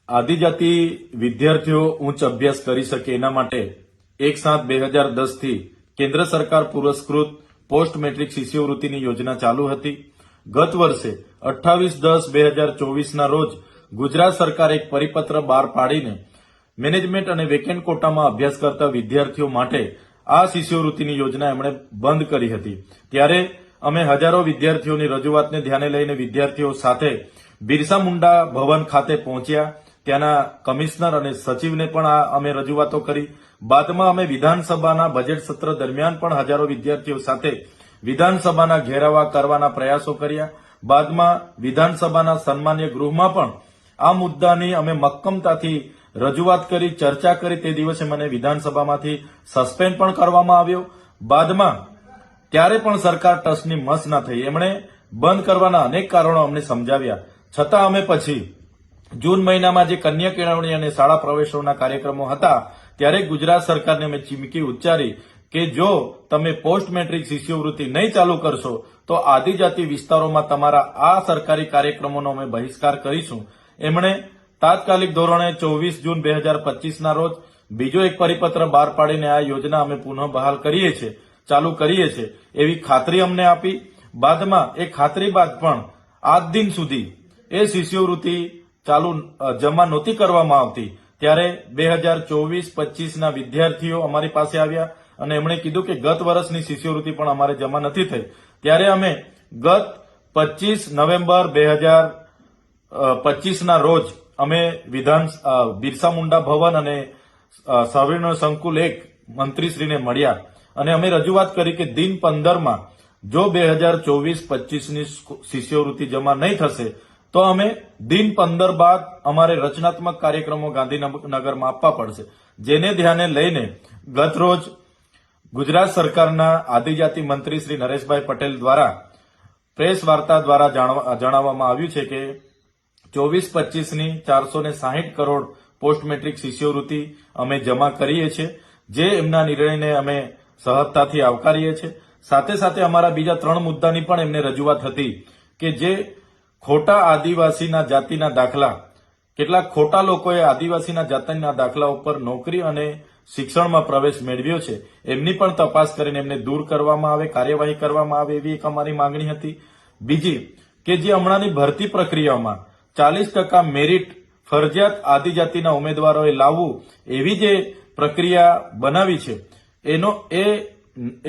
આદિજાતિ વિદ્યાર્થીઓ ઉચ્ચ અભ્યાસ કરી શકે એના માટે 1/7/2010 થી કેન્દ્ર સરકાર પુરસ્કૃત પોસ્ટ મેટ્રિક શિષ્યવૃત્તિની યોજના ચાલુ હતી। ગત વર્ષે 28/10/2024 ના રોજ ગુજરાત સરકારે એક પરિપત્ર બહાર પાડીને મેનેજમેન્ટ અને વેકેન્ટ કોટામાં અભ્યાસ કરતા વિદ્યાર્થીઓ માટે આ શિષ્યવૃત્તિની યોજના એમણે બંધ કરી હતી। ત્યારે અમે હજારો વિદ્યાર્થીઓની રજૂઆતને ધ્યાને લઈને વિદ્યાર્થીઓ સાથે બિરસા મુંડા ભવન ખાતે પહોંચ્યા। ત્યાંના કમિશનર અને સચિવને પણ અમે રજૂઆતો કરી। બાદમાં અમે વિધાનસભાના બજેટ સત્ર દરમિયાન પણ હજારો વિદ્યાર્થીઓ સાથે વિધાનસભાના ઘેરાવા કરવાના પ્રયાસો કર્યા। બાદમાં વિધાનસભાના સન્માન્ય ગૃહમાં પણ આ મુદ્દાની અમે મક્કમતાથી રજૂઆત કરી, ચર્ચા કરી। તે દિવસે મને વિધાનસભામાંથી સસ્પેન્ડ પણ કરવામાં આવ્યો। બાદમાં ત્યારે પણ સરકાર ટસની મસ ના થઈ। એમણે બંધ કરવાના અનેક કારણો અમને સમજાવ્યા, છતાં અમે પછી જૂન મહિનામાં જે કન્યા કેળવણી અને શાળા પ્રવેશોના કાર્યક્રમો હતા ત્યારે ગુજરાત સરકારને અમે ચીમકી ઉચ્ચારી કે જો તમે પોસ્ટ મેટ્રિક શિષ્યવૃત્તિ નહીં ચાલુ કરશો તો આદિજાતિ વિસ્તારોમાં તમારા આ સરકારી કાર્યક્રમોનો અમે બહિષ્કાર કરીશું। એમણે તાત્કાલિક ધોરણે 24 જૂન 2025 ના રોજ બીજો એક પરિપત્ર બહાર પાડીને આ યોજના અમે પુનઃ બહાલ કરીએ છીએ, ચાલુ કરીએ છીએ એવી ખાતરી અમને આપી। બાદમાં એ ખાતરી બાદ પણ આજ દિન સુધી એ શિષ્યવૃત્તિ જમા નહોતી કરવામાં આવતી। ત્યારે 2024-25 ના વિદ્યાર્થીઓ અમારી પાસે આવ્યા અને એમણે કીધું કે ગત વર્ષની શિષ્યવૃત્તિ પણ અમારે જમા નથી થઈ। ત્યારે અમે ગત 25 નવેમ્બર 2025 ના રોજ અમે બિરસા મુંડા ભવન અને સવિર્ણ સંકુલ 1 મંત્રીશ્રીને મળ્યા અને અમે રજૂઆત કરી કે દિન 15માં જો 2024-25 ની શિષ્યવૃત્તિ જમા નહીં થશે તો અમે દિન 15 બાદ અમારે રચનાત્મક કાર્યક્રમો ગાંધીનગરમાં આપવા પડશે। જેને ધ્યાને લઈને ગત રોજ ગુજરાત સરકારના આદિજાતિ મંત્રી શ્રી નરેશભાઈ પટેલ દ્વારા પ્રેસ વાર્તા દ્વારા જણાવવામાં આવ્યું છે કે 24-25 ની 460 કરોડ પોસ્ટ મેટ્રિક શિષ્યવૃત્તિ અમે જમા કરીએ છીએ, જે એમના નિર્ણયને અમે સહજતાથી આવકારીએ છીએ। સાથે સાથે અમારા બીજા 3 મુદ્દાની પણ એમને રજૂઆત હતી કે જે ખોટા આદિવાસીના જાતિના દાખલા, કેટલાક ખોટા લોકોએ આદિવાસીના જાતિના દાખલા ઉપર નોકરી અને શિક્ષણમાં પ્રવેશ મેળવ્યો છે, એમની પણ તપાસ કરીને એમને દૂર કરવામાં આવે, કાર્યવાહી કરવામાં આવે એવી એક અમારી માંગણી હતી। બીજી કે જે હમણાંની ભરતી પ્રક્રિયામાં 40% મેરિટ ફરજિયાત આદિજાતિના ઉમેદવારોએ લાવવું એવી જે પ્રક્રિયા બનાવી છે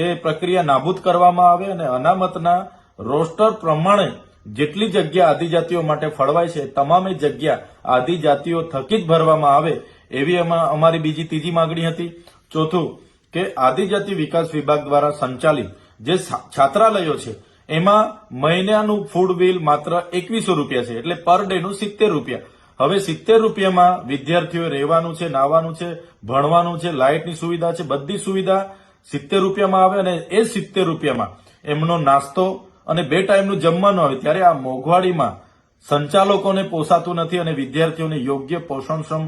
એ પ્રક્રિયા નાબૂદ કરવામાં આવે અને અનામતના રોસ્ટર પ્રમાણે જેટલી જગ્યા આદિજાતિઓ માટે ફળવાય છે તમામે જગ્યા આદિજાતિઓ થકી જ ભરવામાં આવે એવી અમારી બીજી ત્રીજી માંગણી હતી। ચોથું કે આદિજાતિ વિકાસ વિભાગ દ્વારા સંચાલિત જે છાત્રાલયો છે એમાં મહિનાનું ફૂડ બિલ માત્ર 2100 રૂપિયા છે, એટલે પર ડેનું 70 રૂપિયા। હવે 70 રૂપિયામાં વિદ્યાર્થીઓ રહેવાનું છે, નાવાનું છે, ભણવાનું છે, લાઇટની સુવિધા છે, બધી સુવિધા 70 રૂપિયામાં આવે અને એ 70 રૂપિયામાં એમનો નાસ્તો અને 2 ટાઈમનું જમવાનું આવે। ત્યારે આ મોંઘવાડીમાં સંચાલકોને પોસાતું નથી અને વિદ્યાર્થીઓને યોગ્ય પોષણક્ષમ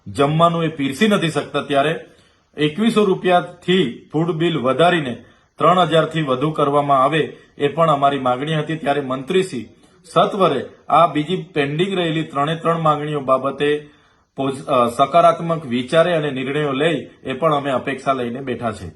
જમવાનું એ પીરસી નથી શકતા। ત્યારે 2100 રૂપિયાથી ફૂડ બિલ વધારીને 3000 થી વધુ કરવામાં આવે એ પણ અમારી માંગણી હતી। ત્યારે મંત્રીશ્રી સત્વરે આ બીજી પેન્ડિંગ રહેલી 3 માંગણીઓ બાબતે સકારાત્મક વિચારે અને નિર્ણયો લે એ પણ અમે અપેક્ષા લઈને બેઠા છે।